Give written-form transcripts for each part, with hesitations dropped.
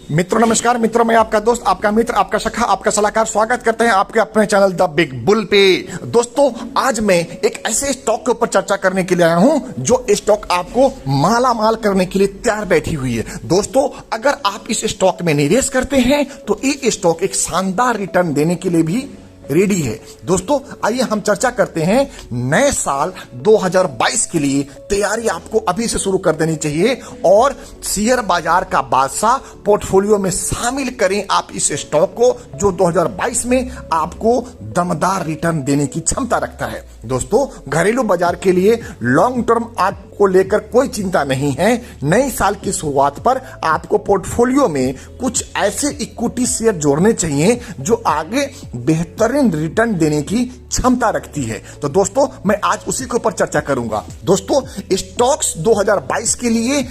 मित्रों नमस्कार। मित्रों मैं आपका दोस्त, आपका मित्र, आपका सखा, आपका सलाहकार स्वागत करते हैं आपके अपने चैनल द बिग बुल पे। दोस्तों आज मैं एक ऐसे स्टॉक के ऊपर चर्चा करने के लिए आया हूं जो स्टॉक आपको माला माल करने के लिए तैयार बैठी हुई है। दोस्तों अगर आप इस स्टॉक में निवेश करते हैं तो ये स्टॉक एक शानदार रिटर्न देने के लिए भी रेडी है। दोस्तों आइए हम चर्चा करते हैं नए साल 2022 के लिए तैयारी आपको अभी से शुरू कर देनी चाहिए और शेयर बाजार का बादशाह पोर्टफोलियो में शामिल करें आप इस स्टॉक को जो 2022 में आपको दमदार रिटर्न देने की क्षमता रखता है। दोस्तों घरेलू बाजार के लिए लॉन्ग टर्म आपको लेकर कोई चिंता नहीं है। नई साल की शुरुआत पर आपको पोर्टफोलियो में कुछ ऐसे इक्विटी शेयर जोड़ने चाहिए जो आगे बेहतरीन रिटर्न देने की क्षमता रखती है। तो दोस्तों मैं आज उसी के ऊपर चर्चा करूंगा। दोस्तों स्टॉक्स 2022 के लिए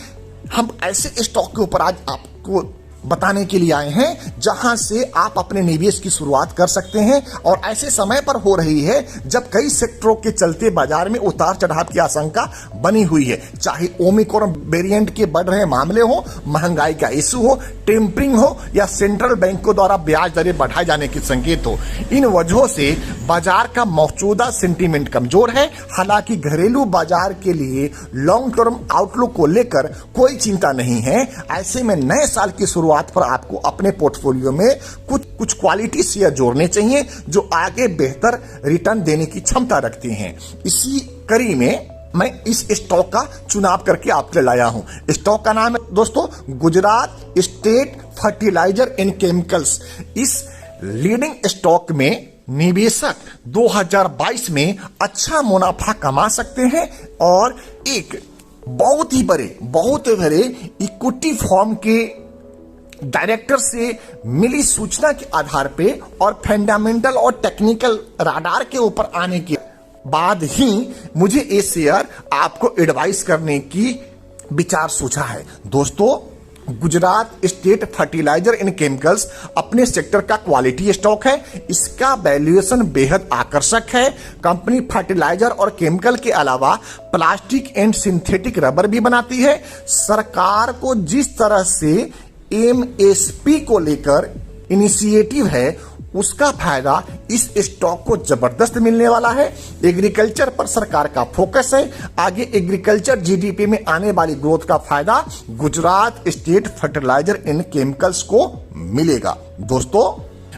हम ऐसे स्टॉक के ऊपर आज आपको बताने के लिए आए हैं जहां से आप अपने निवेश की शुरुआत कर सकते हैं और ऐसे समय पर हो रही है जब कई सेक्टरों के चलते बाजार में उतार चढ़ाव की आशंका बनी हुई है। चाहे ओमिक्रॉन वेरिएंट के बढ़ रहे मामले हो, महंगाई का इशू हो, टेम्परिंग हो या सेंट्रल बैंकों द्वारा ब्याज दरें बढ़ाए जाने के संकेत हो, इन वजहों से बाजार का मौजूदा सेंटीमेंट कमजोर है। हालांकि घरेलू बाजार के लिए लॉन्ग टर्म आउटलुक को लेकर कोई चिंता नहीं है। ऐसे में नए साल की शुरुआत पर आपको अपने पोर्टफोलियो में कुछ क्वालिटी शेयर जोड़ने चाहिए जो आगे बेहतर रिटर्न देने की क्षमता रखते हैं। इसी कड़ी में मैं इस स्टॉक का चुनाव करके आपके लाया हूं। स्टॉक का नाम है दोस्तों Gujarat state fertilizer and chemicals. इस लीडिंग स्टॉक में निवेशक 2022 में अच्छा मुनाफा कमा सकते हैं और एक बहुत ही बड़े इक्विटी फर्म के डायरेक्टर से मिली सूचना के आधार पे और फंडामेंटल और टेक्निकल राडार के ऊपर आने के बाद ही मुझे ये शेयर आपको एडवाइस करने की विचार सोचा है। दोस्तों Gujarat state fertilizer and chemicals अपने सेक्टर का क्वालिटी स्टॉक है। इसका वैल्यूएशन बेहद आकर्षक है। कंपनी फर्टिलाइजर और केमिकल के अलावा प्लास्टिक एंड सिंथेटिक रबर भी बनाती है। सरकार को जिस तरह से एमएसपी को लेकर इनिशिएटिव है उसका फायदा इस स्टॉक को जबरदस्त मिलने वाला है। एग्रीकल्चर पर सरकार का फोकस है। आगे एग्रीकल्चर जीडीपी में आने वाली ग्रोथ का फायदा Gujarat state fertilizer and chemicals को मिलेगा। दोस्तों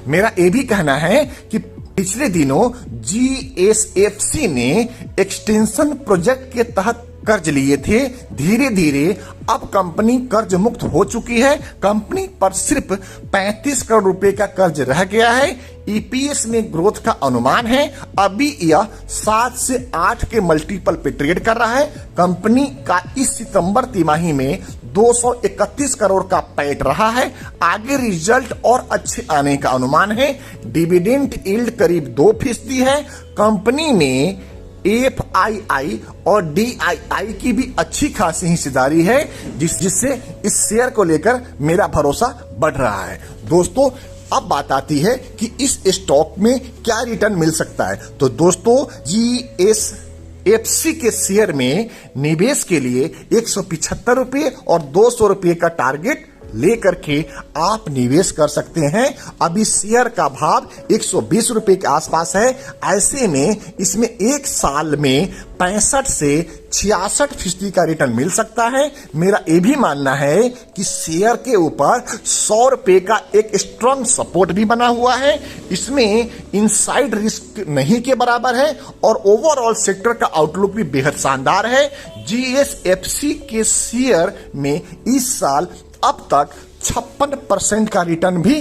मेरा यह भी कहना है कि पिछले दिनों जीएसएफसी ने एक्सटेंशन प्रोजेक्ट के तहत कर्ज लिए थे। धीरे धीरे अब कंपनी कर्ज मुक्त हो चुकी है। कंपनी पर सिर्फ 35 करोड़ रुपए का कर्ज रह गया है। ईपीएस में ग्रोथ का अनुमान है अभी यह 7 से 8 के मल्टीपल पे ट्रेड कर रहा है। कंपनी का इस सितंबर तिमाही में 231 करोड़ का पैट रहा है। आगे रिजल्ट और अच्छे आने का अनुमान है। डिविडेंड यील्ड करीब 2% है। कंपनी में एफआईआई और डीआईआई की भी अच्छी खासी हिस्सेदारी है जिससे इस शेयर को लेकर मेरा भरोसा बढ़ रहा है। दोस्तों अब बात आती है कि इस स्टॉक में क्या रिटर्न मिल सकता है। तो दोस्तों जीएसएफसी के शेयर में निवेश के लिए 175 रुपए और 200 रुपए का टारगेट लेकर के आप निवेश कर सकते हैं। अभी शेयर का भाव 120 रुपए के आसपास है। ऐसे में इसमें एक साल में 65 से 66% का रिटर्न मिल सकता है। मेरा यह भी मानना है कि शेयर के ऊपर 100 रुपए का एक स्ट्रॉन्ग सपोर्ट भी बना हुआ है। इसमें इनसाइड रिस्क नहीं के बराबर है और ओवरऑल सेक्टर का आउटलुक भी बेहद शानदार है। जीएसएफसी के शेयर में इस साल अब तक 56% का रिटर्न भी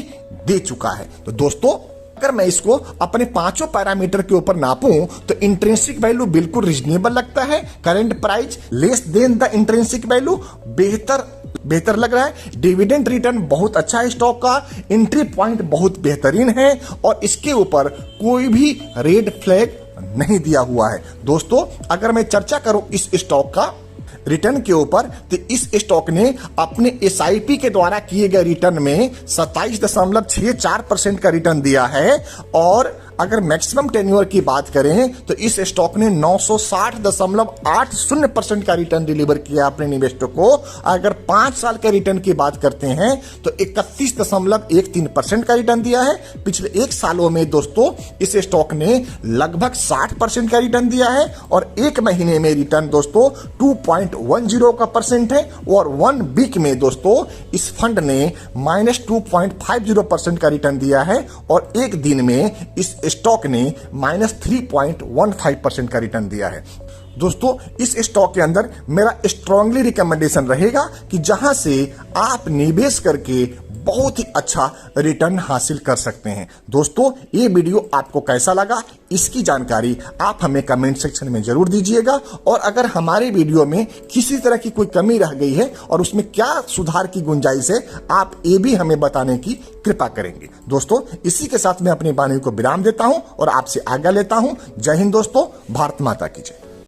दे चुका है। तो दोस्तों अगर मैं इसको अपने पांचों पैरामीटर के ऊपर नापूं तो इंट्रिंसिक वैल्यू बिल्कुल रीजनेबल लगता है। Current price less than the intrinsic value बेहतर लग रहा है। डिविडेंड रिटर्न बहुत अच्छा है स्टॉक का। एंट्री पॉइंट बहुत बेहतरीन है और इसके ऊपर कोई भी रेड फ्लैग नहीं दिया हुआ है। दोस्तों अगर मैं चर्चा करूं इस स्टॉक का रिटर्न के ऊपर तो इस स्टॉक ने अपने एसआईपी के द्वारा किए गए रिटर्न में 27.64% का रिटर्न दिया है और अगर मैक्सिमम टेन्योर की बात करें तो इस स्टॉक ने 960.80% का रिटर्न डिलीवर किया अपने निवेशकों को। अगर 5 साल के रिटर्न की बात करते हैं तो 31.13% का रिटर्न दिया है। पिछले 1 सालों में दोस्तों इस स्टॉक ने लगभग 60% का रिटर्न दिया है और 1 महीने में रिटर्न दोस्तों 2.10% है और 1 वीक में दोस्तों इस फंड ने -2.50% का रिटर्न दिया है और 1 दिन में इस स्टॉक ने -3.15% का रिटर्न दिया है। दोस्तों इस स्टॉक के अंदर मेरा स्ट्रांगली रिकमेंडेशन रहेगा कि जहां से आप निवेश करके बहुत ही अच्छा रिटर्न हासिल कर सकते हैं। दोस्तों ये वीडियो आपको कैसा लगा इसकी जानकारी आप हमें कमेंट सेक्शन में जरूर दीजिएगा और अगर हमारे वीडियो में किसी तरह की कोई कमी रह गई है और उसमें क्या सुधार की गुंजाइश है आप ये भी हमें बताने की कृपा करेंगे। दोस्तों इसी के साथ मैं अपनी वाणी को विराम देता हूं और आपसे आज्ञा लेता हूं। जय हिंद दोस्तों, भारत माता की जय।